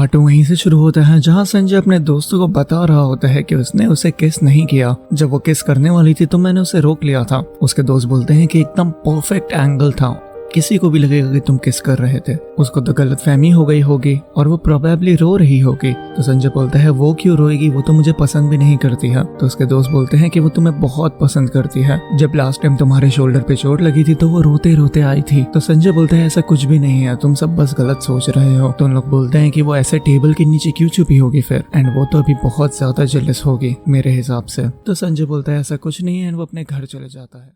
Part 2 वहीं से शुरू होता है जहां संजय अपने दोस्तों को बता रहा होता है कि उसने उसे किस नहीं किया। जब वो किस करने वाली थी तो मैंने उसे रोक लिया था। उसके दोस्त बोलते हैं कि एकदम परफेक्ट एंगल था, किसी को भी लगेगा कि तुम किस कर रहे थे। उसको तो गलतफहमी हो गई होगी और वो प्रोबेबली रो रही होगी। तो संजय बोलता है वो क्यों रोएगी, वो तो मुझे पसंद भी नहीं करती है। तो उसके दोस्त बोलते हैं कि वो तुम्हें बहुत पसंद करती है, जब लास्ट टाइम तुम्हारे शोल्डर पे चोट लगी थी तो वो रोते रोते आई थी। तो संजय बोलता है ऐसा कुछ भी नहीं है, तुम सब बस गलत सोच रहे हो। तो उन लोग बोलते हैं कि वो ऐसे टेबल के नीचे क्यों छुपी होगी फिर, एंड वो तो अभी बहुत ज्यादा जेलस होगी मेरे हिसाब से। तो संजय बोलता है ऐसा कुछ नहीं है एंड वो अपने घर चले जाता है।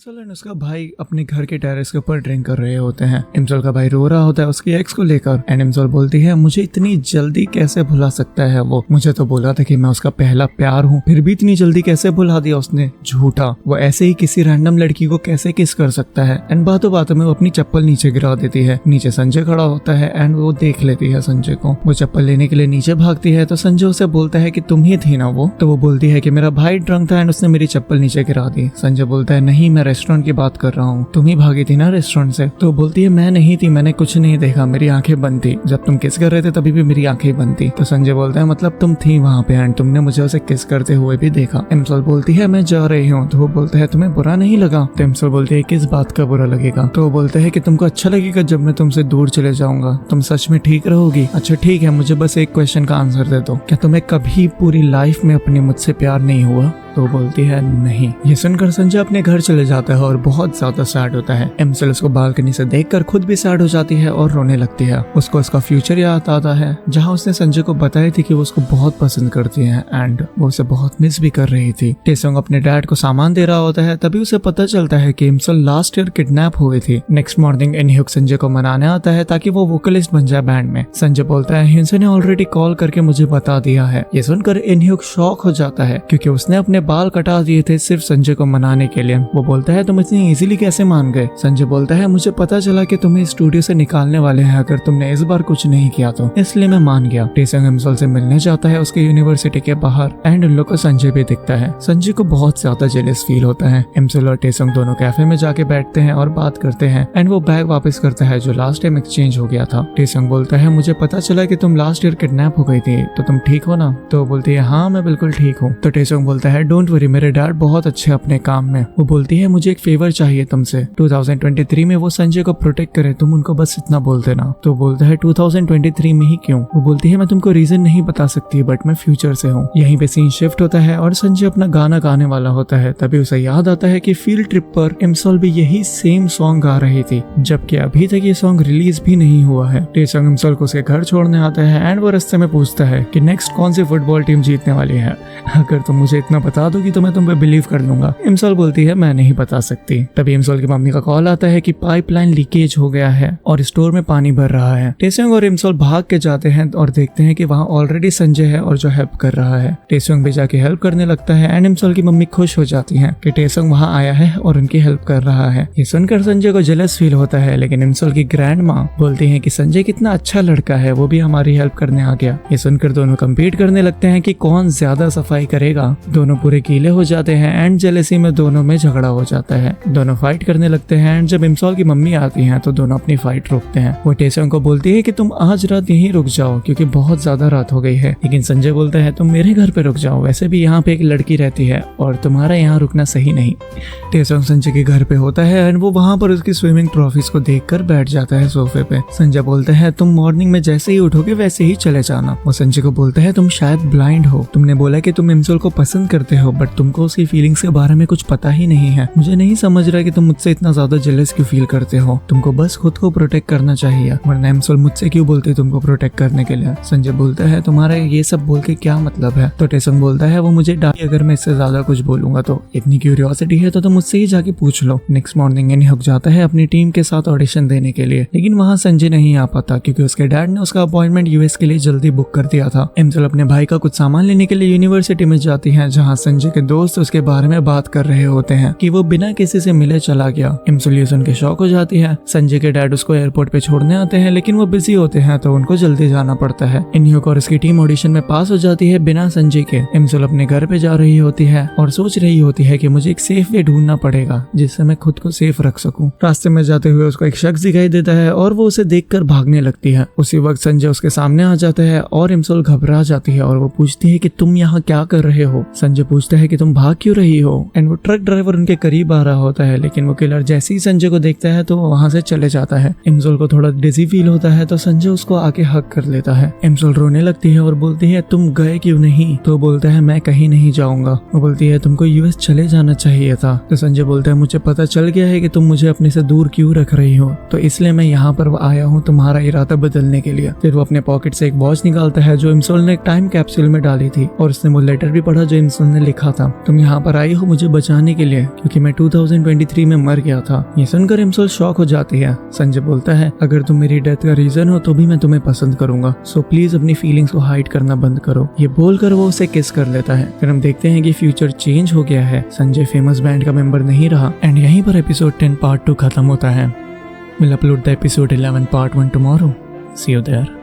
इमसल एंड उसका भाई अपने घर के टेरेस के ऊपर ड्रिंक कर रहे होते हैं। इमसल का भाई रो रहा होता है उसकी एक्स को लेकर एंड इमसल बोलती है मुझे इतनी जल्दी कैसे भुला सकता है वो, मुझे तो बोला था कि मैं उसका पहला प्यार हूँ, फिर भी इतनी जल्दी कैसे भुला दिया उसने, झूठा। वो ऐसे ही किसी रैंडम लड़की को कैसे किस कर सकता है। एंड बातों बातों में वो अपनी चप्पल नीचे गिरा देती है। नीचे संजय खड़ा होता है एंड वो देख लेती है संजय को। वो चप्पल लेने के लिए नीचे भागती है तो संजय उसे बोलता है कि तुम ही थी ना वो। तो वो बोलती है कि मेरा भाई ड्रंक था एंड उसने मेरी चप्पल नीचे गिरा दी। संजय बोलता है नहीं, मैं रेस्टोरेंट की बात कर रहा हूँ, तुम ही भागी थी ना रेस्टोरेंट से। तो बोलती है मैं नहीं थी, मैंने कुछ नहीं देखा, मेरी आंखें बंद थी, जब तुम किस कर रहे थे तभी भी मेरी आंखें बंद थी। तो संजय बोलता है मतलब तुम थी वहाँ पे एंड तुमने मुझे उसे किस करते हुए भी देखा। इमसल बोलती है मैं जा रही हूँ। तो वो बोलता है तुम्हें बुरा नहीं लगा। तो इमसल बोलती है किस बात का बुरा लगेगा। तो वो बोलते है कि तुमको अच्छा लगेगा जब मैं तुमसे दूर चले जाऊंगा, तुम सच में ठीक रहोगी। अच्छा ठीक है, मुझे बस एक क्वेश्चन का आंसर दे दो, क्या तुम्हें कभी पूरी लाइफ में अपने मुझसे प्यार नहीं हुआ। तो बोलती है नहीं। ये सुनकर संजय अपने घर चले जाता है और बहुत ज्यादा सैड होता है। इमसल उसको बालकनी से देखकर खुद भी सैड हो जाती है और रोने लगती है। उसको उसका फ्यूचर याद आता है जहाँ उसने संजय को बताई थी कि वो उसको बहुत पसंद करती है एंड वो उसे बहुत मिस भी कर रही थी। टेसोंग अपने डैड को सामान दे रहा होता है, तभी उसे पता चलता है कि इमसल लास्ट ईयर किडनैप हुए थे। नेक्स्ट मॉर्निंग इनह्युक संजय को मनाने आता है ताकि वो वोकलिस्ट बन जाए बैंड में। संजय बोलता है हिंसे ने ऑलरेडी कॉल करके मुझे बता दिया है। ये सुनकर इनह्युक शॉक हो जाता है क्योंकि उसने अपने बाल कटा दिए थे सिर्फ संजय को मनाने के लिए। वो बोलता है तुम इतनी इजीली कैसे मान गए। संजय बोलता है मुझे पता चला कि तुम्हें स्टूडियो से निकालने वाले हैं अगर तुमने इस बार कुछ नहीं किया तो, इसलिए मैं मान गया। टेसोंग इमसल से मिलने जाता है उसके यूनिवर्सिटी के बाहर एंड उन लोग को संजय भी दिखता है। संजय को बहुत ज्यादा जेलस फील होता है। इमसल और टेसोंग दोनों कैफे में जाके बैठते हैं और बात करते हैं एंड वो बैग वापस करता है जो लास्ट टाइम एक्सचेंज हो गया था। टेसोंग बोलता है मुझे पता चला कि तुम लास्ट ईयर किडनैप हो गई थी, तो तुम ठीक हो ना। तो बोलती है हाँ मैं बिल्कुल ठीक हूँ। तो टेसोंग बोलता है डोंट वरी, मेरे डैड बहुत अच्छे अपने काम में। वो बोलती है मुझे एक फेवर चाहिए तुमसे, 2023 में वो संजय को प्रोटेक्ट करे, तुम उनको बस इतना बोल देना। तो बोलता है 2023 में ही क्यों। वो बोलती है मैं तुमको रीजन नहीं बता सकती बट मैं फ्यूचर से हूँ। यहीं पे सीन शिफ्ट होता है और संजय अपना गाना गाने वाला होता है। तभी उसे याद आता है कि फील्ड ट्रिप पर इमसल भी यही सेम सॉन्ग गा रही थी, जबकि अभी तक ये सॉन्ग रिलीज भी नहीं हुआ है। टेसोंग इमसल को उसके घर छोड़ने आता है एंड वो रास्ते में पूछता है कि नेक्स्ट कौन सी फुटबॉल टीम जीतने वाली है, अगर तुम मुझे इतना बता दोगी तो मैं तुम पे बिलीव कर लूंगा। इमसल बोलती है मैं नहीं बता सकती। तभी इमसल की मम्मी का कॉल आता है कि पाइपलाइन लीकेज हो गया है और स्टोर में पानी भर रहा है। टेसोंग और इमसल भाग के जाते हैं और देखते हैं कि वहाँ ऑलरेडी संजय है और जो हेल्प कर रहा है। टेसोंग भी जाके हेल्प करने लगता है एंड इमसल की मम्मी खुश हो जाती है कि टेसोंग वहाँ आया है और उनकी हेल्प कर रहा है। ये सुनकर संजय को जेलस फील होता है, लेकिन इमसल की ग्रैंड माँ बोलती है कि संजय कितना अच्छा लड़का है, वो भी हमारी हेल्प करने आ गया। ये सुनकर दोनों कम्पीट करने लगते हैं कि कौन ज्यादा सफाई करेगा। दोनों पूरे गीले हो जाते हैं एंड जेलसी में दोनों में झगड़ा हो जाता है। दोनों फाइट करने लगते हैं एंड जब इमसल की मम्मी आती हैं तो दोनों अपनी फाइट रोकते हैं। वो टेसोंग को बोलती है कि तुम आज रात यहीं रुक जाओ क्योंकि बहुत ज्यादा रात हो गई है, लेकिन संजय बोलता है तुम मेरे घर पे रुक जाओ, वैसे भी यहाँ पे एक लड़की रहती है और तुम्हारा यहाँ रुकना सही नहीं। टेसोंग संजय के घर पे होता है एंड वो वहाँ पर उसकी स्विमिंग ट्रॉफीज को देखकर बैठ जाता है सोफे पे। संजय बोलता है तुम मॉर्निंग में जैसे ही उठोगे वैसे ही चले जाना। वो संजय को बोलता है तुम शायद ब्लाइंड हो, तुमने बोला कि तुम इमसल को पसंद करते हो बट तुमको उसकी फीलिंग्स के बारे में कुछ पता ही नहीं है। मुझे नहीं समझ रहा कि तुम मुझसे इतना ज्यादा जेलस क्यों फील करते हो, तुमको बस खुद को प्रोटेक्ट करना चाहिए, वरना इमसल मुझसे क्यों बोलते तुमको प्रोटेक्ट करने के लिए। संजय बोलता है तुम्हारा ये सब बोल के क्या मतलब है। तो टेसोंग बोलता है वो मुझे डांटे अगर मैं इससे ज्यादा कुछ बोलूंगा तो, इतनी क्यूरियोसिटी है तो तुम मुझसे ही जाके पूछ लो। नेक्स्ट मॉर्निंग इनह्युक जाता है अपनी टीम के साथ ऑडिशन देने के लिए, लेकिन वहाँ संजय नहीं आ पाता क्योंकि उसके डैड ने उसका अपॉइंटमेंट यूएस के लिए जल्दी बुक कर दिया था। इमसल अपने भाई का कुछ सामान लेने के लिए यूनिवर्सिटी में जाती है जहाँ संजय के दोस्त उसके बारे में बात कर रहे होते हैं कि वो बिना किसी से मिले चला गया। इमसुल ये सुन के शॉक हो जाती है। संजय के डैड उसको एयरपोर्ट पे छोड़ने आते हैं लेकिन वो बिजी होते हैं तो उनको जल्दी जाना पड़ता है। इनह्यूक और उसकी टीम ऑडिशन में पास हो जाती है बिना संजय के। इमसुल अपने घर पे जा रही होती है और सोच रही होती है कि मुझे एक सेफ वे ढूंढना पड़ेगा जिससे मैं खुद को सेफ रख सकूं। रास्ते में जाते हुए उसको एक शख्स दिखाई देता है और वो उसे देखकर भागने लगती है। उसी वक्त संजय उसके सामने आ जाता है और इमसुल घबरा जाती है और वो पूछती है कि तुम यहाँ क्या कर रहे हो। संजय पूछता है कि तुम भाग क्यों रही हो। एंड वो ट्रक ड्राइवर उनके करीब आ रहा होता है लेकिन वो किलर जैसे ही संजय को देखता है तो वो वहाँ से चले जाता है। इमसुल को थोड़ा डिजी फील होता है तो संजय उसको आके हक कर लेता है। इमसुल रोने लगती है और बोलती है तुम गए क्यों नहीं। तो बोलता है मैं कहीं नहीं जाऊंगा। वो बोलती है तुमको यूएस चले जाना चाहिए था। तो संजय बोलता है मुझे पता चल गया है कि तुम मुझे अपने से दूर क्यों रख रही हो, तो इसलिए मैं यहाँ पर आया हूँ तुम्हारा इरादा बदलने के लिए। फिर वो अपने पॉकेट से एक वॉच निकालता है जो इमसुल ने टाइम कैप्सूल में डाली थी और उसने वो लेटर भी पढ़ा जो इमसुल ने लिखा था, तुम यहाँ पर आई हो मुझे बचाने के लिए क्योंकि मैं 2023 में मर गया था। ये सुनकर इमसुल शॉक हो जाती है। संजय बोलता है अगर तुम मेरी डेथ का रीजन हो तो भी मैं तुम्हें पसंद करूंगा, सो प्लीज अपनी फीलिंग्स को हाइड करना बंद करो। ये बोलकर वो उसे किस कर लेता है। फिर हम देखते हैं कि फ्यूचर चेंज हो गया है। संजय फेमस बैंड का मेंबर नहीं रहा एंड यहीं पर एपिसोड 10 पार्ट 2 खत्म होता है। We'll upload the episode 11 part 1 tomorrow. See you there.